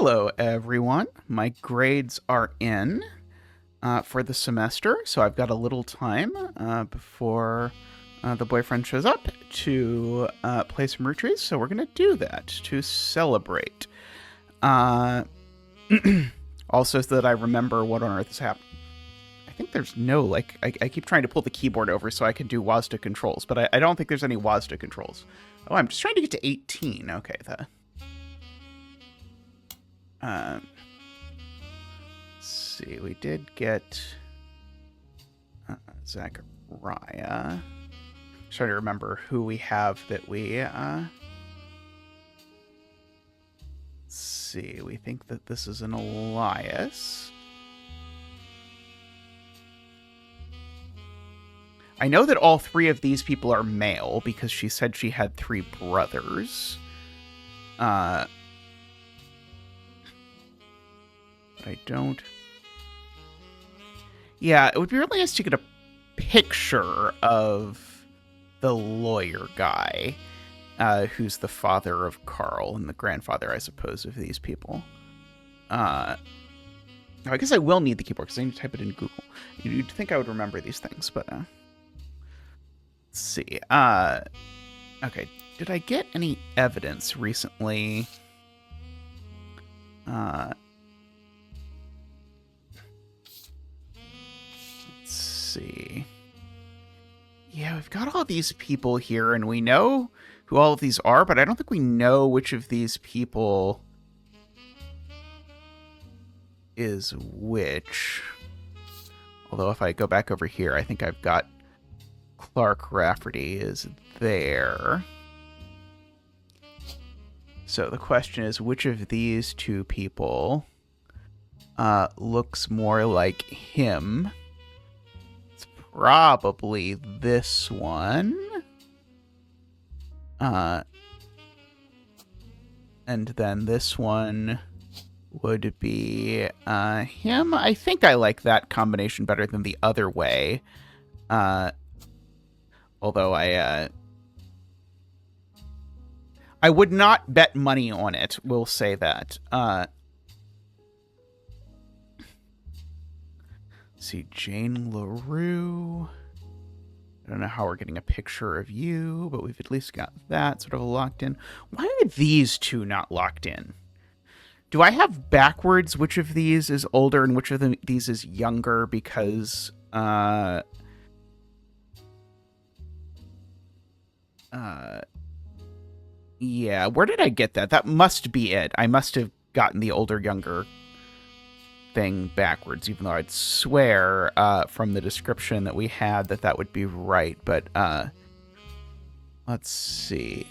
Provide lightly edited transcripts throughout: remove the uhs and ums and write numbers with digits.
Hello, everyone. My grades are in for the semester, so I've got a little time before the boyfriend shows up to play some Roottrees, so we're going to do that to celebrate. Also, so that I remember what on earth is happening. I think there's no, like, I keep trying to pull the keyboard over so I can do WASD controls, but I don't think there's any WASD controls. Oh, I'm just trying to get to 18. Okay, let's see, we did get Zachariah. Just trying to remember who we have that we, let's see, we think that this is an Elias. I know that all three of these people are male because she said she had 3 brothers. But I don't... Yeah, it would be really nice to get a picture of the lawyer guy, who's the father of Carl and the grandfather, I suppose, of these people. I guess I will need the keyboard because I need to type it in Google. You'd think I would remember these things, but... Let's see. Okay. Did I get any evidence recently? Let's see. Yeah, we've got all these people here, and we know who all of these are, but I don't think we know which of these people is which. Although if I go back over here, I think I've got Clark Rafferty is there. So the question is, which of these 2 people looks more like him? It's probably this one. And then this one would be him. I think I like that combination better than the other way. Although I would not bet money on it, we'll say that. See, Jane LaRue. I don't know how we're getting a picture of you, but we've at least got that sort of locked in. Why are these 2 not locked in? Do I have backwards which of these is older and which of these is younger? Because... yeah, where did I get that? That must be it. I must have gotten the older, younger thing backwards, even though I'd swear from the description that we had that would be right. But let's see.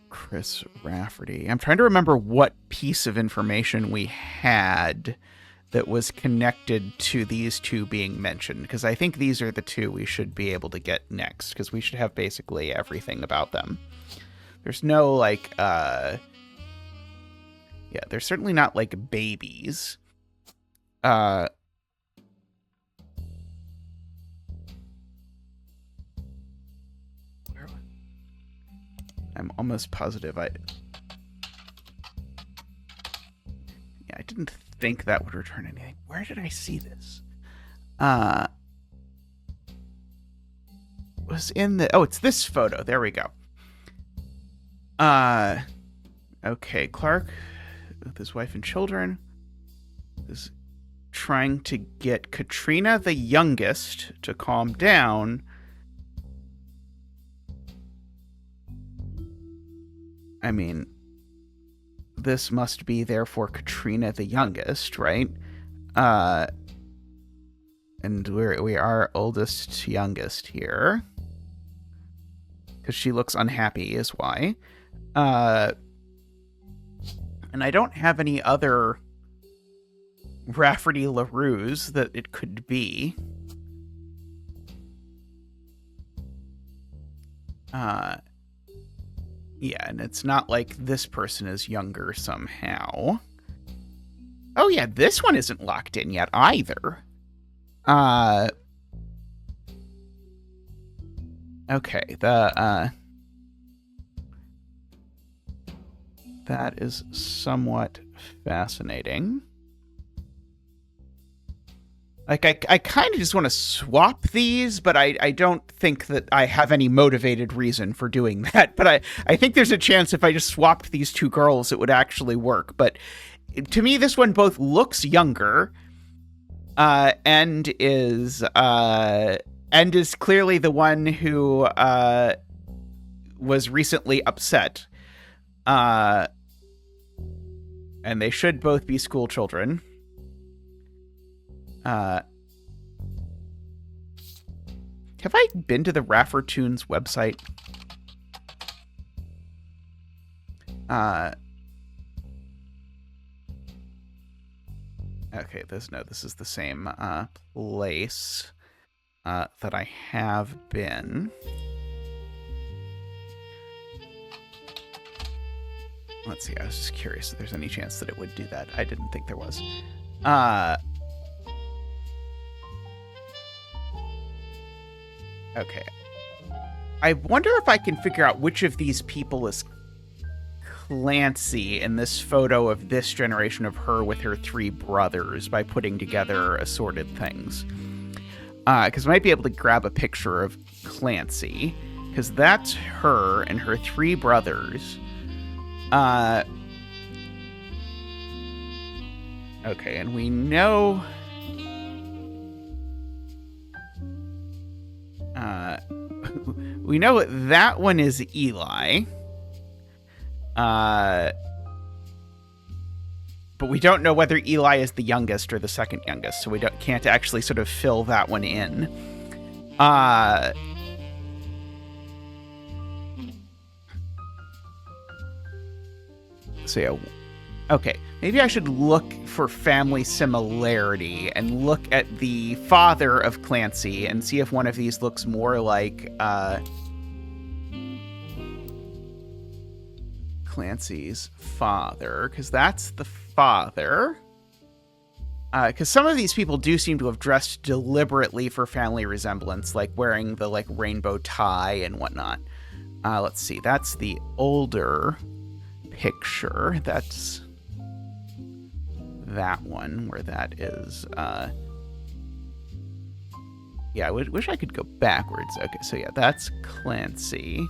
Chris Rafferty. I'm trying to remember what piece of information we had that was connected to these 2 being mentioned, because I think these are the 2 we should be able to get next, because we should have basically everything about them. There's no, like, yeah, they're certainly not, like, babies. I'm almost positive I didn't think that would return anything. Where did I see this? Was in the... Oh, it's this photo. There we go. Okay, Clark, with his wife and children, is trying to get Katrina, the youngest, to calm down. I mean... This must be, therefore, Katrina the youngest, right? And we are oldest, youngest here. Because she looks unhappy is why. And I don't have any other Rafferty LaRue's that it could be. Yeah, and it's not like this person is younger somehow. Oh yeah, this one isn't locked in yet either. Okay, that is somewhat fascinating. Like, I kind of just want to swap these, but I don't think that I have any motivated reason for doing that. But I think there's a chance if I just swapped these two girls, it would actually work. But to me, this one both looks younger, and is clearly the one who was recently upset. And they should both be school children. Have I been to the Raffertoons website? Okay, this is the same place that I have been. Let's see, I was just curious if there's any chance that it would do that. I didn't think there was. Okay. I wonder if I can figure out which of these people is Clancy in this photo of this generation of her with her three brothers by putting together assorted things. Because I might be able to grab a picture of Clancy, because that's her and her three brothers. Okay, and we know... we know that one is Eli. But we don't know whether Eli is the youngest or the second youngest, so we can't actually sort of fill that one in. So yeah, okay. Maybe I should look for family similarity and look at the father of Clancy and see if one of these looks more like Clancy's father, because that's the father. Because some of these people do seem to have dressed deliberately for family resemblance, like wearing the like rainbow tie and whatnot. Let's see, that's the older picture. That's that one where that is. Yeah, I wish I could go backwards. Okay, so yeah, that's Clancy.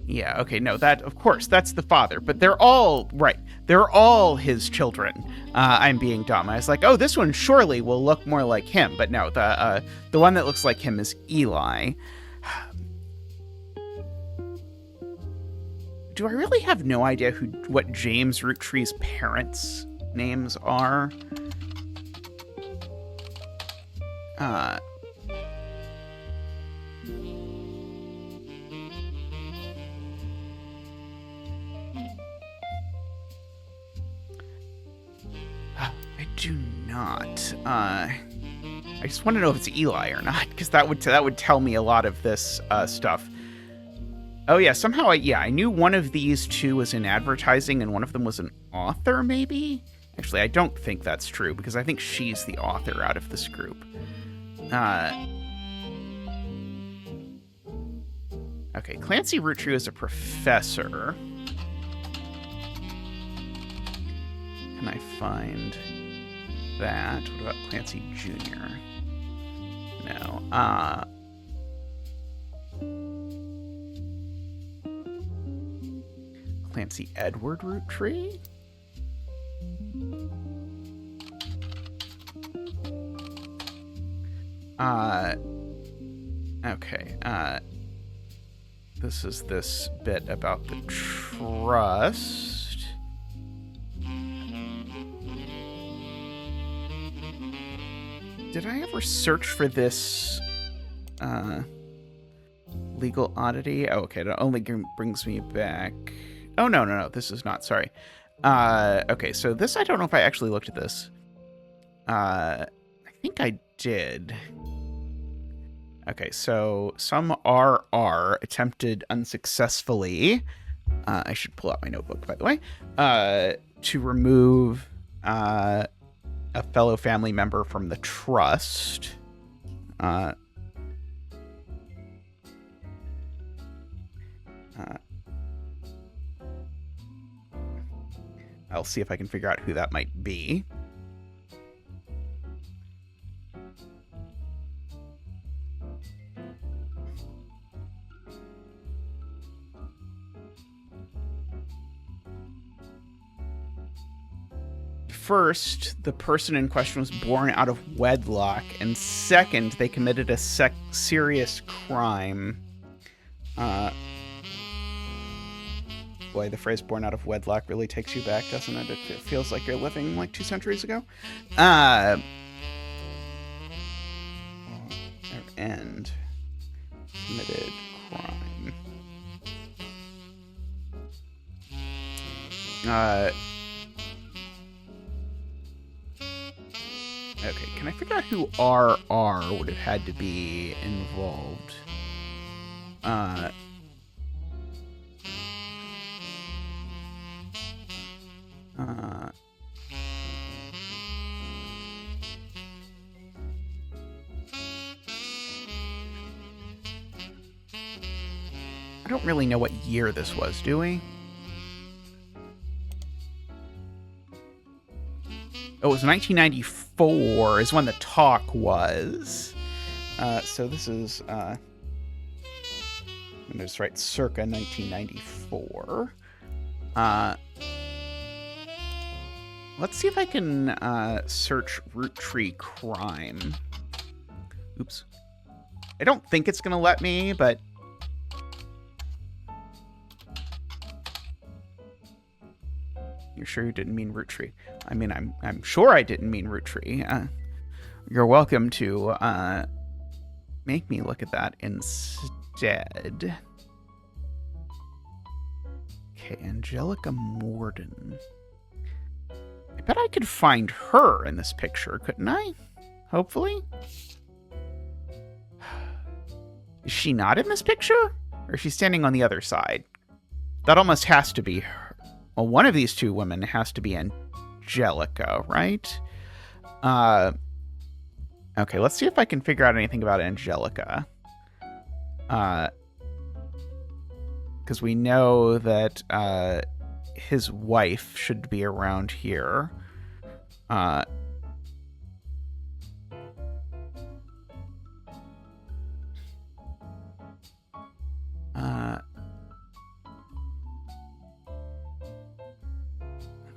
Yeah, okay, no, that, of course, that's the father, but they're all, right, they're all his children. I'm being dumb. I was like, oh, this one surely will look more like him, but no, the one that looks like him is Eli. Do I really have no idea what James Roottree's parents' names are? I do not. I just want to know if it's Eli or not, because that would tell me a lot of this stuff. Oh yeah, somehow I knew one of these two was in advertising and one of them was an author, maybe? Actually, I don't think that's true, because I think she's the author out of this group. Okay, Clancy Roottree is a professor. Can I find that? What about Clancy Jr.? No. Clancy Edward Roottree? Okay. This is this bit about the trust. Did I ever search for this legal oddity? Oh, okay, that only brings me back. Oh, no, this is not, sorry. Okay, so this, I don't know if I actually looked at this. I think I did. Okay, so some RR attempted unsuccessfully, I should pull out my notebook, by the way, to remove a fellow family member from the trust. I'll see if I can figure out who that might be. First, the person in question was born out of wedlock, and second, they committed a serious crime. Boy, the phrase born out of wedlock really takes you back, doesn't it? It feels like you're living like 2 centuries ago. And committed crime. Okay, can I figure out who RR would have had to be involved? I don't really know what year this was, do we? Oh, it was 1994 is when the talk was. So this is, I'm going to just write circa 1994. Let's see if I can search root tree crime. Oops. I don't think it's going to let me, but... You're sure you didn't mean root tree? I mean, I'm sure I didn't mean root tree. You're welcome to make me look at that instead. Okay, Angelica Morden. I bet I could find her in this picture, couldn't I? Hopefully. Is she not in this picture? Or is she standing on the other side? That almost has to be her. Well, one of these two women has to be Angelica, right? Okay, let's see if I can figure out anything about Angelica. Because we know that his wife should be around here. In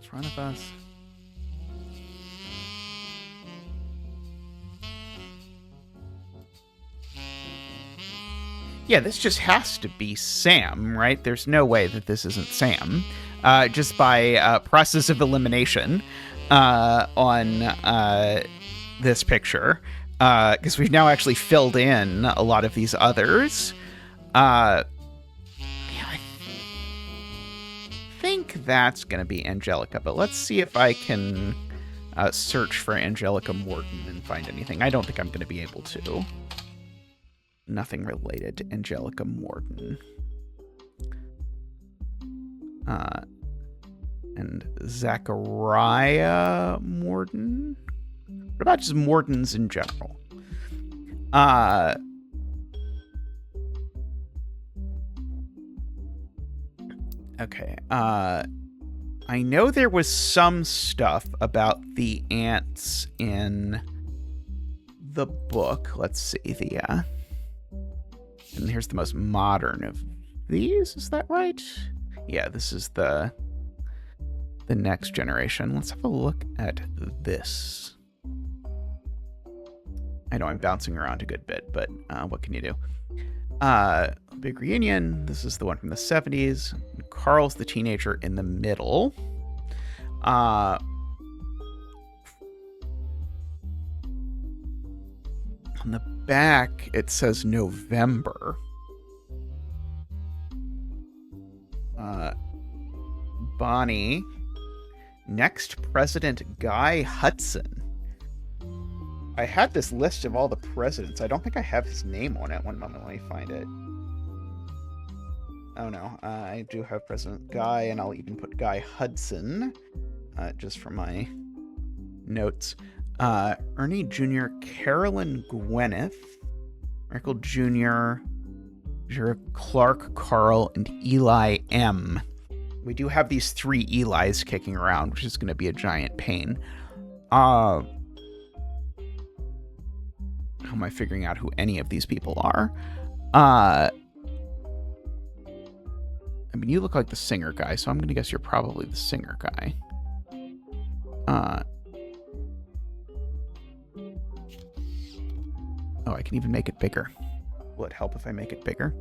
front of us. Yeah, this just has to be Sam, right? There's no way that this isn't Sam. Just by process of elimination on this picture. Because we've now actually filled in a lot of these others. Yeah, I think that's going to be Angelica, but let's see if I can search for Angelica Morton and find anything. I don't think I'm going to be able to. Nothing related to Angelica Morton. And Zachariah Morton? What about just Mortons in general? Okay. I know there was some stuff about the ants in the book. Let's see. And here's the most modern of these. Is that right? Yeah, this is the next generation. Let's have a look at this. I know I'm bouncing around a good bit, but what can you do? Big reunion. This is the one from the 70s. Carl's the teenager in the middle. On the back, it says November. Bonnie. Next president, Guy Hudson. I had this list of all the presidents. I don't think I have his name on it. One moment, let me find it. Oh no, I do have President Guy, and I'll even put Guy Hudson, just for my notes. Ernie Jr., Carolyn Gwyneth, Michael Jr., Clark, Carl, and Eli M. We do have these 3 Elis kicking around, which is going to be a giant pain. How am I figuring out who any of these people are? I mean, you look like the singer guy, so I'm going to guess you're probably the singer guy. Oh, I can even make it bigger. Will it help if I make it bigger?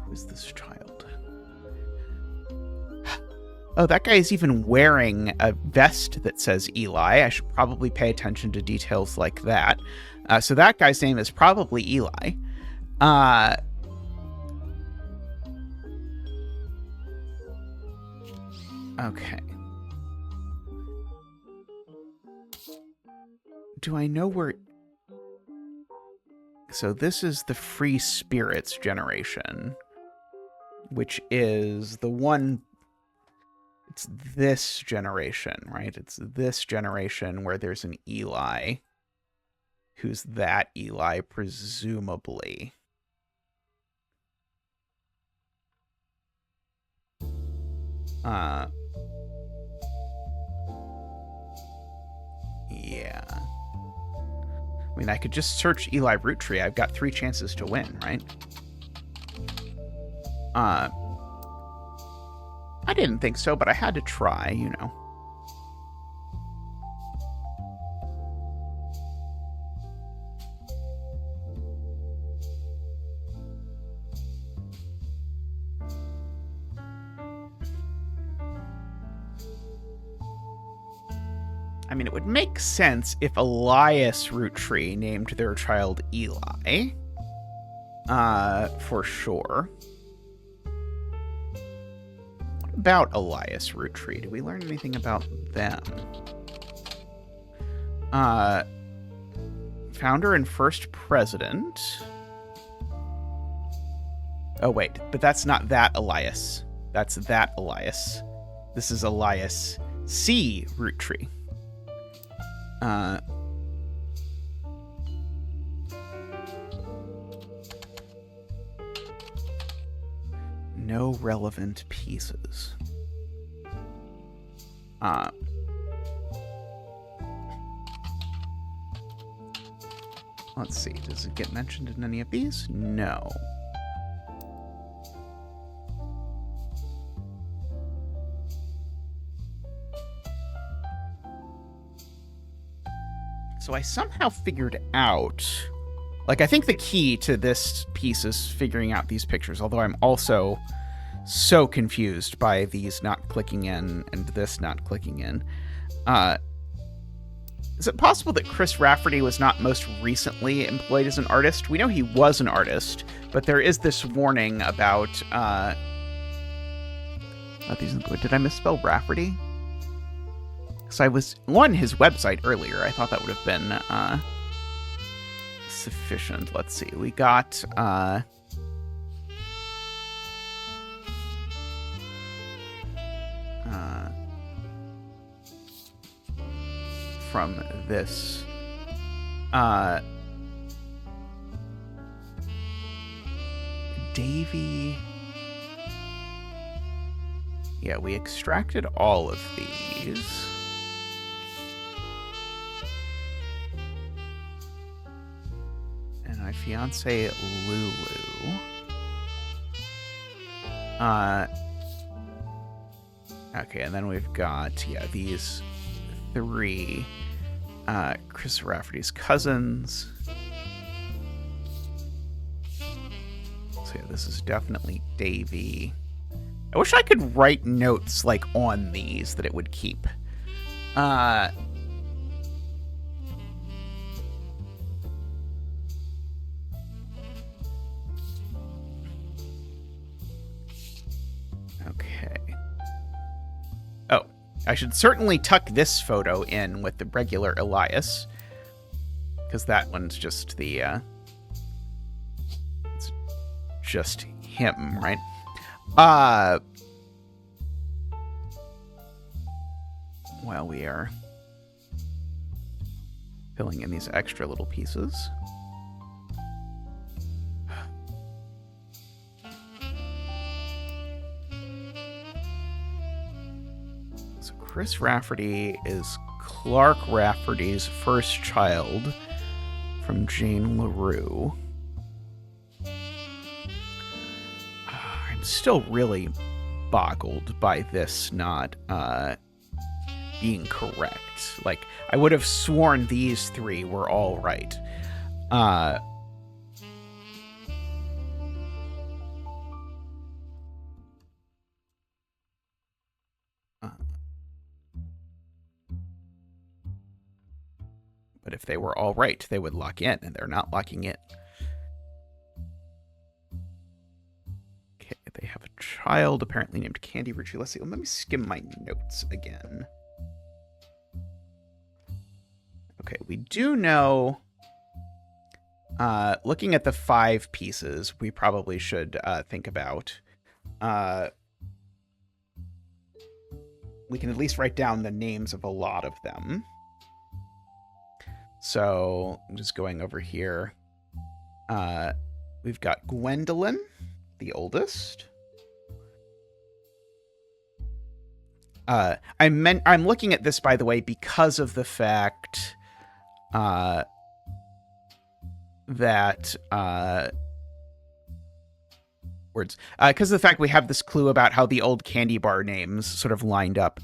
Who is this child? Oh, that guy is even wearing a vest that says Eli. I should probably pay attention to details like that. So that guy's name is probably Eli. Okay. Do I know where... So this is the Free Spirits generation, which is the one... It's this generation, right? It's this generation where there's an Eli. Who's that Eli, presumably? Yeah. I mean, I could just search Eli Roottree. I've got 3 chances to win, right? I didn't think so, but I had to try, you know. I mean, it would make sense if Elias Roottree named their child Eli. For sure. What about Elias Roottree? Did we learn anything about them? Founder and first president. Oh, wait, but that's not that Elias. That's that Elias. This is Elias C. Roottree. No relevant pieces. Let's see. Does it get mentioned in any of these? No. So I somehow figured out, like, I think the key to this piece is figuring out these pictures, although I'm also so confused by these not clicking in and this not clicking in. Is it possible that Chris Rafferty was not most recently employed as an artist? We know he was an artist, but there is this warning about, did I misspell Rafferty? Because I was on his website earlier. I thought that would have been sufficient. Let's see. We got from this Davy. Yeah, we extracted all of these. And my fiance Lulu. Okay, and then we've got, yeah, these 3 Chris Rafferty's cousins. So yeah, this is definitely Davy. I wish I could write notes, like, on these that it would keep. Okay. I should certainly tuck this photo in with the regular Elias. because that one's just the it's just him, right? While we are filling in these extra little pieces. So Chris Rafferty is Clark Rafferty's first child from Jane LaRue. I'm still really boggled by this not being correct. Like, I would have sworn these three were all right. But if they were all right, they would lock in, and they're not locking in. Okay, they have a child apparently named Candy Ritchie. Let's see. Let me skim my notes again. Okay, we do know, looking at the 5 pieces, we probably should think about, we can at least write down the names of a lot of them. So I'm just going over here. We've got Gwendolyn, the oldest. I'm looking at this, by the way, because of the fact that because of the fact we have this clue about how the old candy bar names sort of lined up.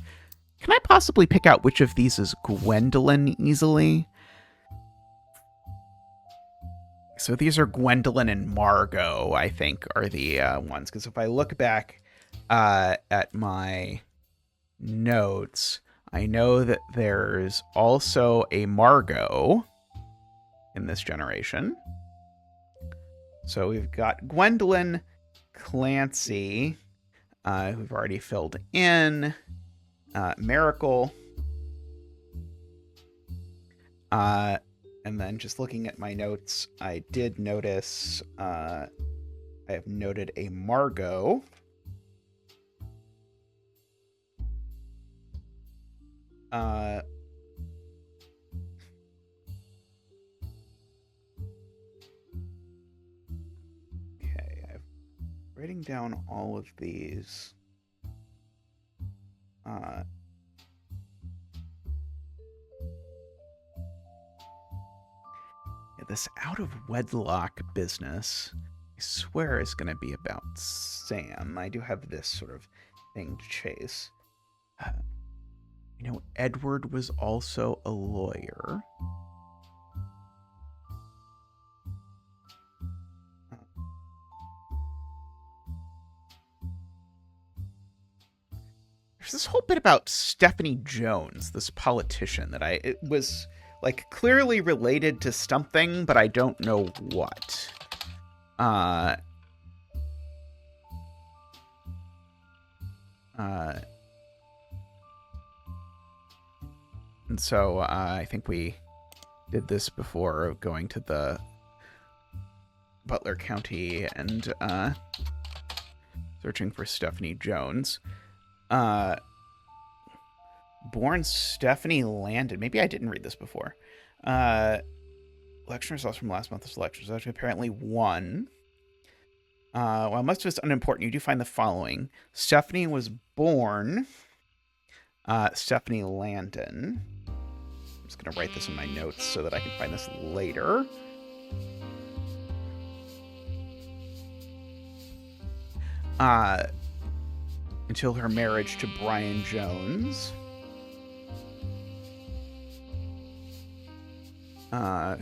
Can I possibly pick out which of these is Gwendolyn easily? So these are Gwendolyn and Margot, I think, are the ones. Because if I look back at my notes, I know that there's also a Margot in this generation. So we've got Gwendolyn, Clancy, who've already filled in, Miracle, and then just looking at my notes, I did notice, I have noted a Margot. Okay, I'm writing down all of these. This out of wedlock business, I swear, is going to be about Sam. I do have this sort of thing to chase. Edward was also a lawyer. There's this whole bit about Stephanie Jones, this politician, that it was like clearly related to something, but I don't know what. And so I think we did this before going to the Butler County and searching for Stephanie Jones. Born Stephanie Landon. Maybe I didn't read this before. Election results from last month's election results apparently won. While most of it's unimportant, you do find the following. Stephanie was born Stephanie Landon. I'm just going to write this in my notes so that I can find this later. Until her marriage to Brian Jones.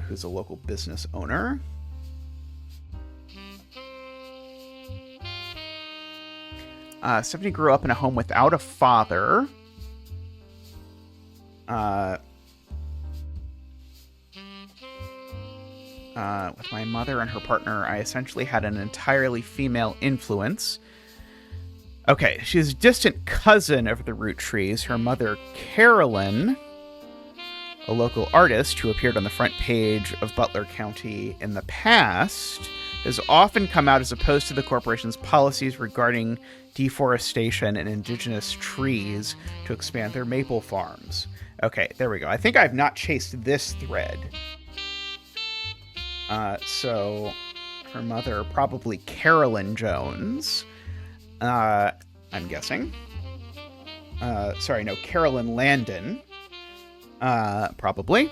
Who's a local business owner. Stephanie grew up in a home without a father. With my mother and her partner, I essentially had an entirely female influence. Okay, she's a distant cousin of the Roottrees. Her mother, Carolyn, a local artist who appeared on the front page of Butler County in the past, has often come out as opposed to the corporation's policies regarding deforestation and indigenous trees to expand their maple farms. Okay, there we go. I think I've not chased this thread. So her mother, probably Carolyn Jones, I'm guessing. Sorry, no, Carolyn Landon, probably.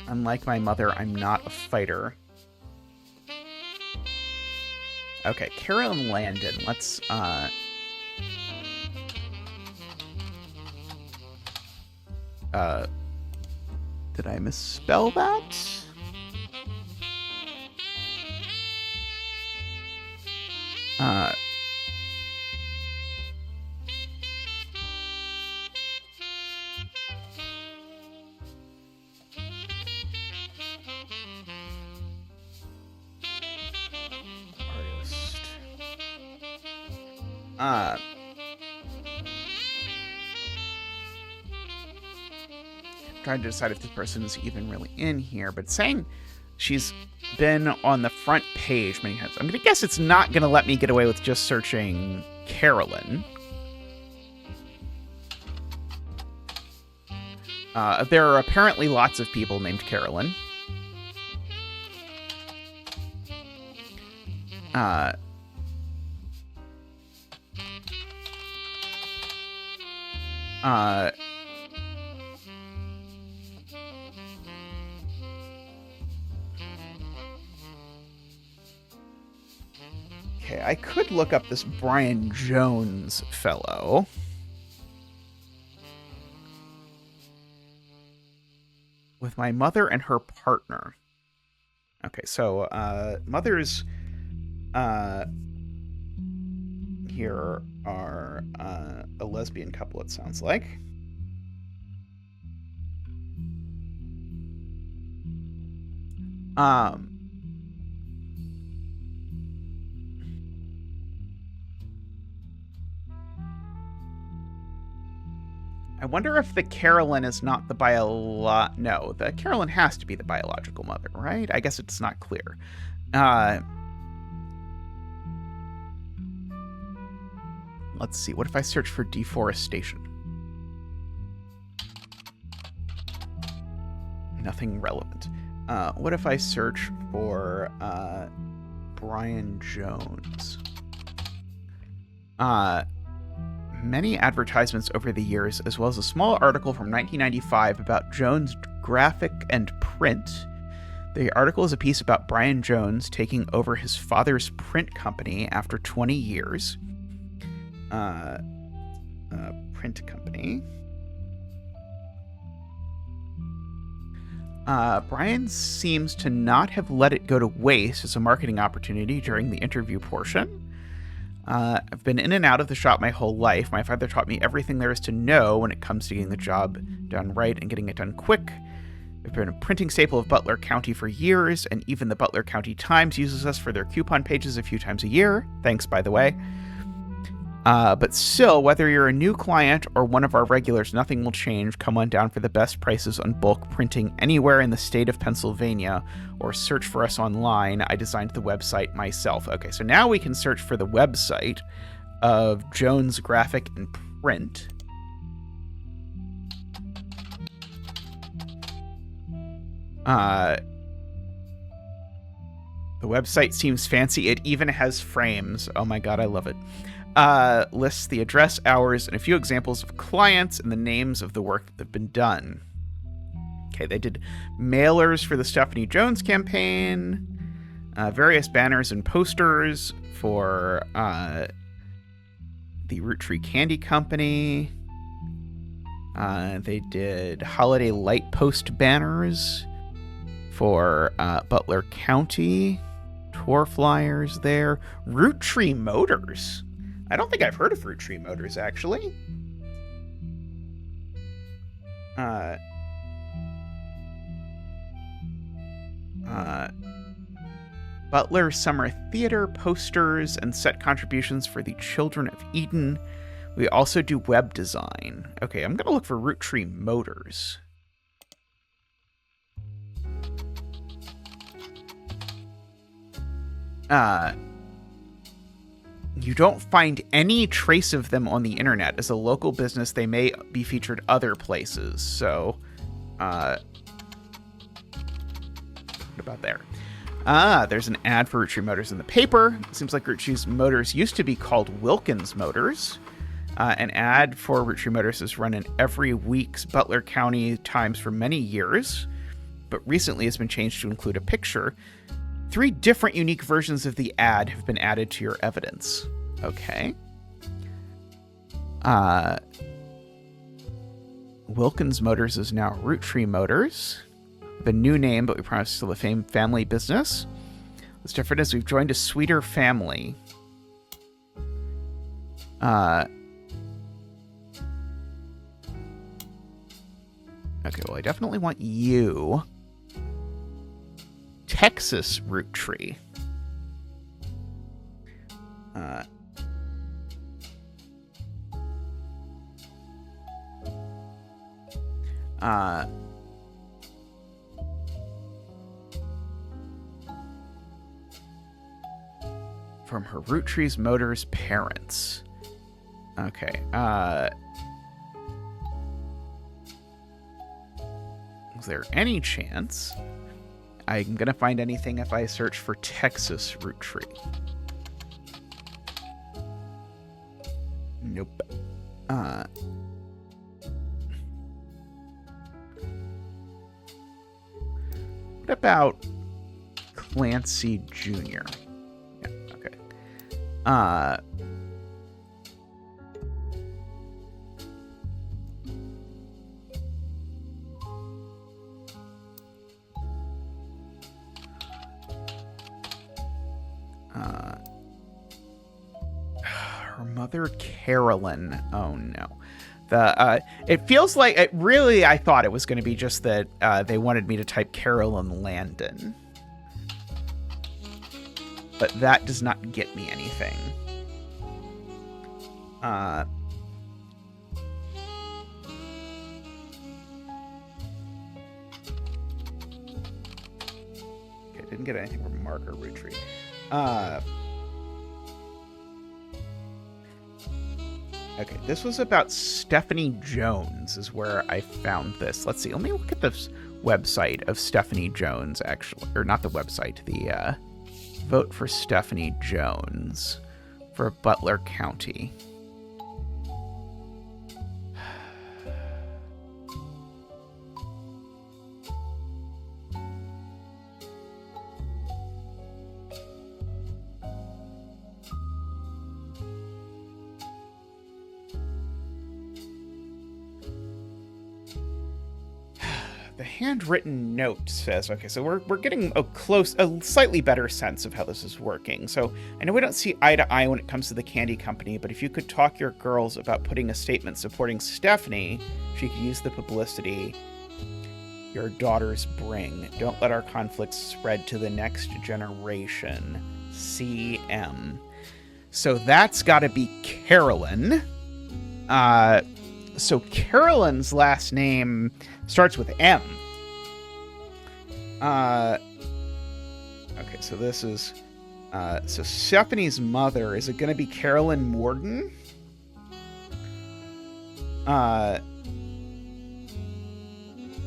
Unlike my mother, I'm not a fighter. Okay, Carolyn Landon. Let's, did I misspell that? Trying to decide if this person is even really in here, but it's saying she's been on the front page many times. I'm going to guess it's not going to let me get away with just searching Carolyn. There are apparently lots of people named Carolyn. Okay, I could look up this Brian Jones fellow. With my mother and her partner. Okay, so mothers here are a lesbian couple, it sounds like. I wonder if the Carolyn is not the No, the Carolyn has to be the biological mother, right? I guess it's not clear. Let's see. What if I search for deforestation? Nothing relevant. What if I search for Brian Jones? Many advertisements over the years, as well as a small article from 1995 about Jones' graphic and print. The article is a piece about Brian Jones taking over his father's print company after 20 years. Print company. Brian seems to not have let it go to waste as a marketing opportunity during the interview portion. I've been in and out of the shop my whole life. My father taught me everything there is to know when it comes to getting the job done right and getting it done quick. We've been a printing staple of Butler County for years, and even the Butler County Times uses us for their coupon pages a few times a year. Thanks, by the way. But still, whether you're a new client or one of our regulars, nothing will change. Come on down for the best prices on bulk printing anywhere in the state of Pennsylvania, or search for us online. I designed the website myself. Okay, so now we can search for the website of Jones Graphic and Print. The website seems fancy. It even has frames. Oh my god, I love it. Lists the address, hours, and a few examples of clients and the names of the work that have been done. Okay, they did mailers for the Stephanie Jones campaign, various banners and posters for the Roottrees Candy Company. They did holiday light post banners for Butler County. Tour flyers there. Roottrees Motors. I don't think I've heard of Roottrees Motors, actually. Butler Summer Theater posters and set contributions for the Children of Eden, We also do web design. Okay, I'm going to look for Roottree Motors. You don't find any trace of them on the internet. As a local business, they may be featured other places. So, what about there? There's an ad for Roottrees Motors in the paper. It seems like Roottrees Motors used to be called Wilkins Motors. An ad for Roottrees Motors is run in every week's Butler County Times for many years, but recently has been changed to include a picture. 3 different unique versions of the ad have been added to your evidence. Okay. Wilkins Motors is now Roottrees Motors. The new name, but we promise still a family business. What's different is we've joined a sweeter family. Okay, well, I definitely want you. Texas Roottree. From her Roottrees Motors parents. Okay, is there any chance I'm gonna find anything if I search for Texas Roottree? Nope. What about Clancy Jr.? Yeah, okay. Her mother, Carolyn. Oh no. It feels like I thought it was going to be just that they wanted me to type Carolyn Landon, but that does not get me anything. Okay, didn't get anything from Margaret Roottree. Okay, this was about Stephanie Jones is where I found this. Let's see. Let me look at this website of Stephanie Jones, actually. Or not the website. The vote for Stephanie Jones for Butler County. The handwritten note says, okay, so we're getting a slightly better sense of how this is working. So I know we don't see eye to eye when it comes to the candy company, but if you could talk your girls about putting a statement supporting Stephanie, she could use the publicity your daughters bring. Don't let our conflicts spread to the next generation. CM. So that's got to be Carolyn. So Carolyn's last name starts with M. Okay, so this is... so Stephanie's mother, is it going to be Carolyn Morden?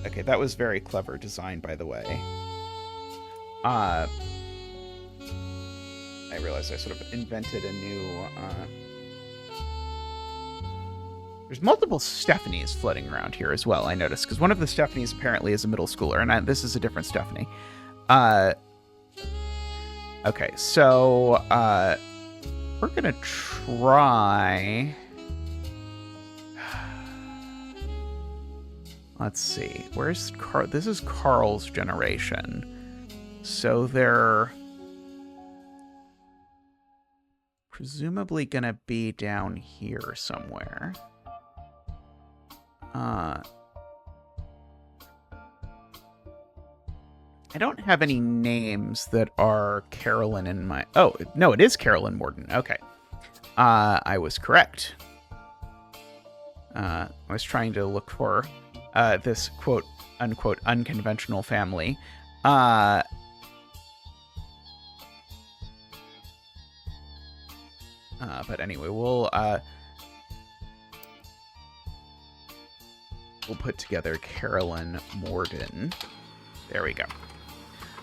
Okay, that was very clever design, by the way. I realized I sort of invented a new... There's multiple Stephanies floating around here as well, I noticed, because one of the Stephanies apparently is a middle schooler, and this is a different Stephanie. Okay, so we're going to try... Let's see. Where's Carl? This is Carl's generation. So they're presumably going to be down here somewhere. I don't have any names that are Carolyn in my... Oh, no, it is Carolyn Morden. Okay. I was correct. I was trying to look for this quote unquote unconventional family. But anyway, we'll put together Carolyn Morden. There we go.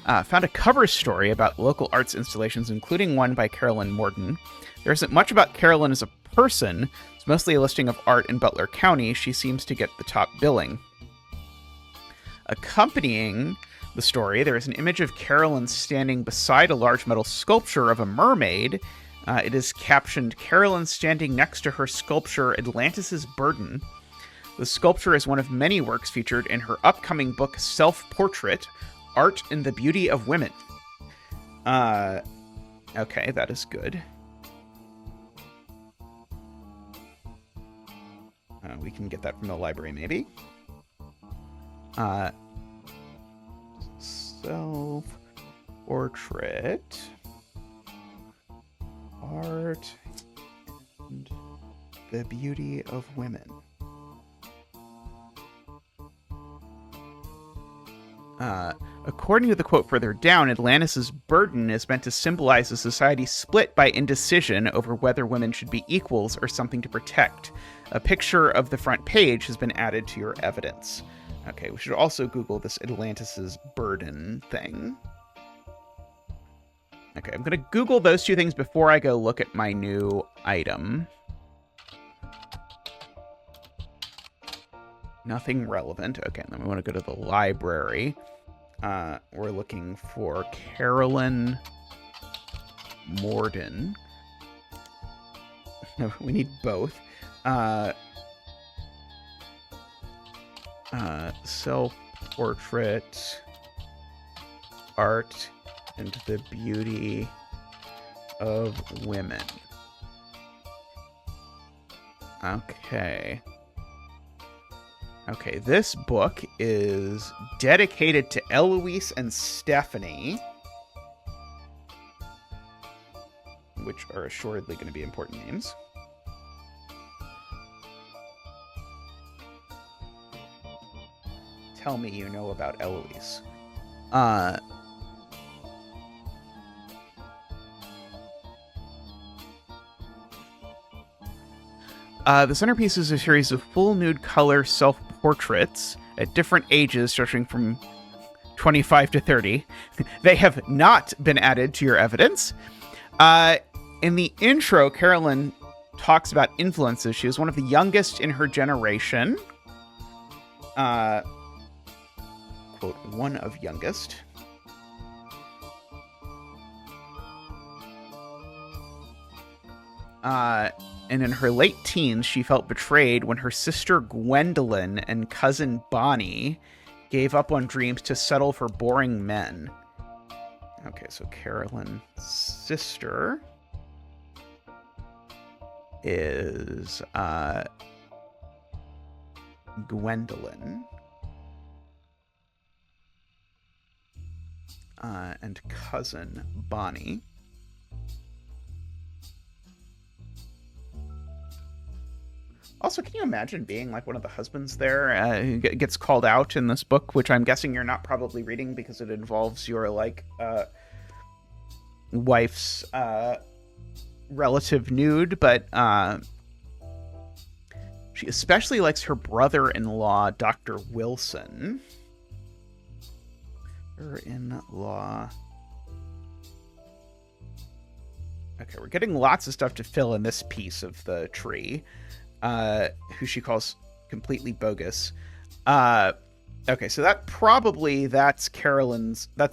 Found a cover story about local arts installations, including one by Carolyn Morden. There isn't much about Carolyn as a person. It's mostly a listing of art in Butler County. She seems to get the top billing. Accompanying the story, there is an image of Carolyn standing beside a large metal sculpture of a mermaid. It is captioned, "Carolyn standing next to her sculpture, Atlantis' Burden." The sculpture is one of many works featured in her upcoming book, Self-Portrait, Art and the Beauty of Women. Okay, that is good. We can get that from the library, maybe. Self-Portrait, Art and the Beauty of Women. According to the quote further down, Atlantis' burden is meant to symbolize a society split by indecision over whether women should be equals or something to protect. A picture of the front page has been added to your evidence. Okay, we should also Google this Atlantis' burden thing. Okay, I'm going to Google those two things before I go look at my new item. Nothing relevant. Okay, then we want to go to the library. We're looking for Carolyn Morden. No, we need both. Self-Portrait, Art and the Beauty of Women. Okay. Okay, this book is dedicated to Eloise and Stephanie, which are assuredly going to be important names. Tell me you know about Eloise. The centerpiece is a series of full nude color self-portraits at different ages, stretching from 25 to 30. They have not been added to your evidence. In the intro, Carolyn talks about influences. She was one of the youngest in her generation. Quote, one of youngest. And in her late teens, she felt betrayed when her sister Gwendolyn and cousin Bonnie gave up on dreams to settle for boring men. Okay, so Carolyn's sister is Gwendolyn. And cousin Bonnie. Also, can you imagine being like one of the husbands there who gets called out in this book, which I'm guessing you're not probably reading because it involves your like wife's relative nude, but she especially likes her brother-in-law, Dr. Wilson. Brother-in-law. Okay, we're getting lots of stuff to fill in this piece of the tree. Who she calls completely bogus. Okay, so that's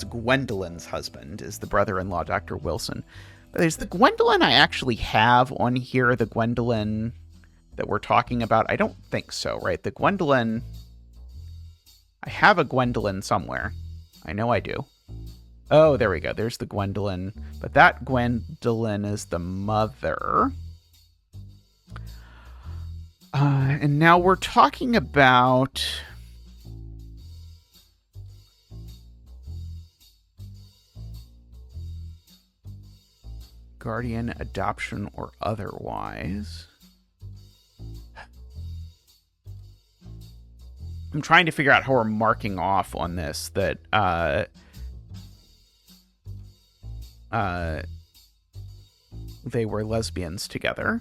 Gwendolyn's husband, is the brother-in-law, Dr. Wilson. But there's the Gwendolyn I actually have on here, the Gwendolyn that we're talking about. I don't think so, right? The Gwendolyn... I have a Gwendolyn somewhere. I know I do. Oh, there we go. There's the Gwendolyn. But that Gwendolyn is the mother... and now we're talking about guardian, adoption, or otherwise. I'm trying to figure out how we're marking off on this that they were lesbians together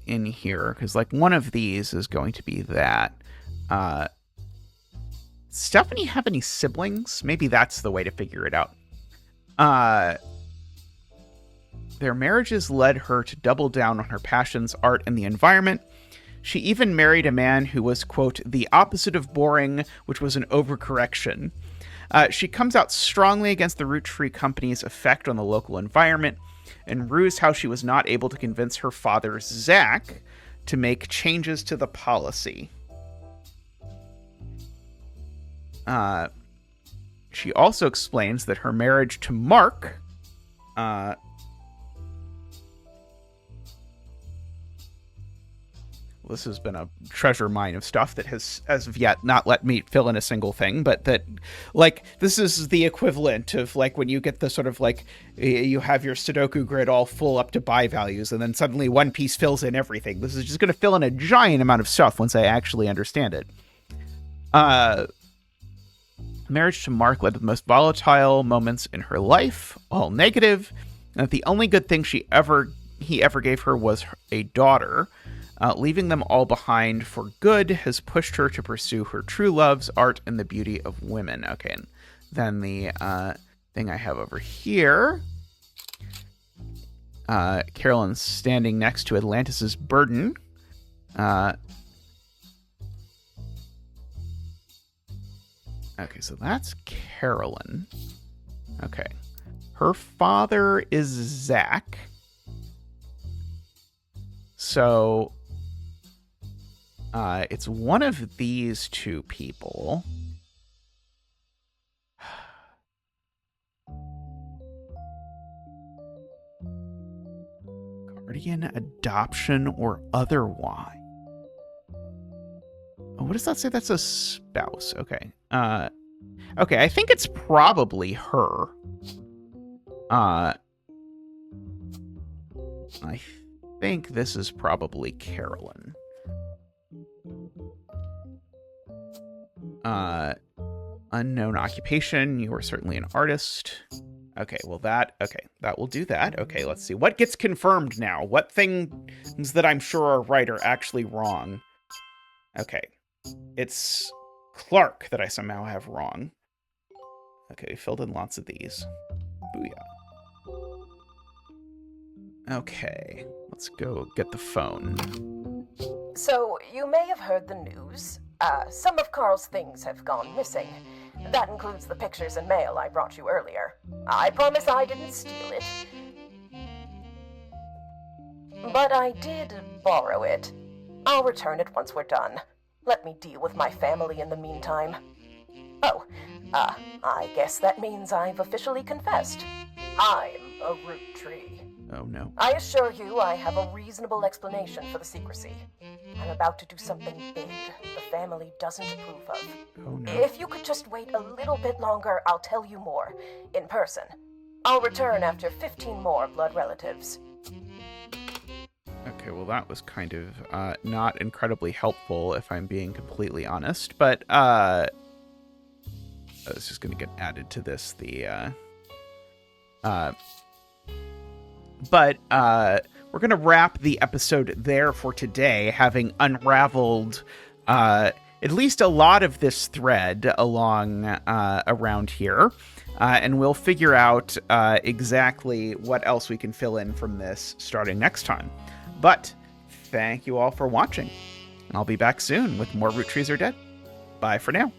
in here, because like one of these is going to be that. Stephanie have any siblings? Maybe that's the way to figure it out. Their marriages led her to double down on her passions, art, and the environment. She even married a man who was, quote, the opposite of boring, which was an overcorrection. She comes out strongly against the Root Tree Company's effect on the local environment and rues how she was not able to convince her father, Zach, to make changes to the policy. She also explains that her marriage to Mark this has been a treasure mine of stuff that has, as of yet, not let me fill in a single thing, but that, like, this is the equivalent of, like, when you get the sort of, like, you have your Sudoku grid all full up to buy values, and then suddenly one piece fills in everything. This is just going to fill in a giant amount of stuff once I actually understand it. Marriage to Mark led to the most volatile moments in her life, all negative, and that the only good thing he ever gave her was a daughter. Leaving them all behind for good has pushed her to pursue her true loves, art, and the beauty of women. Okay, and then the thing I have over here. Carolyn's standing next to Atlantis' burden. Okay, so that's Carolyn. Okay. Her father is Zach. So it's one of these two people. Guardian, adoption, or otherwise. Oh, what does that say? That's a spouse. Okay. Okay, I think it's probably her. I think this is probably Carolyn. Unknown occupation. You are certainly an artist. Okay, well that will do that. Okay, let's see. What gets confirmed now? What things that I'm sure are right are actually wrong? Okay. It's Clark that I somehow have wrong. Okay, we filled in lots of these. Booyah. Okay, let's go get the phone. So, you may have heard the news. Some of Carl's things have gone missing. That includes the pictures and mail I brought you earlier. I promise I didn't steal it. But I did borrow it. I'll return it once we're done. Let me deal with my family in the meantime. Oh, I guess that means I've officially confessed. I'm a root tree. Oh no. I assure you I have a reasonable explanation for the secrecy. I'm about to do something big the family doesn't approve of. Oh no. If you could just wait a little bit longer, I'll tell you more, in person. I'll return after 15 more blood relatives. Okay, well that was kind of not incredibly helpful, if I'm being completely honest, but I was just gonna get added to this, but we're going to wrap the episode there for today, having unraveled at least a lot of this thread along around here. And we'll figure out exactly what else we can fill in from this starting next time. But thank you all for watching. I'll be back soon with more Roottrees Are Dead. Bye for now.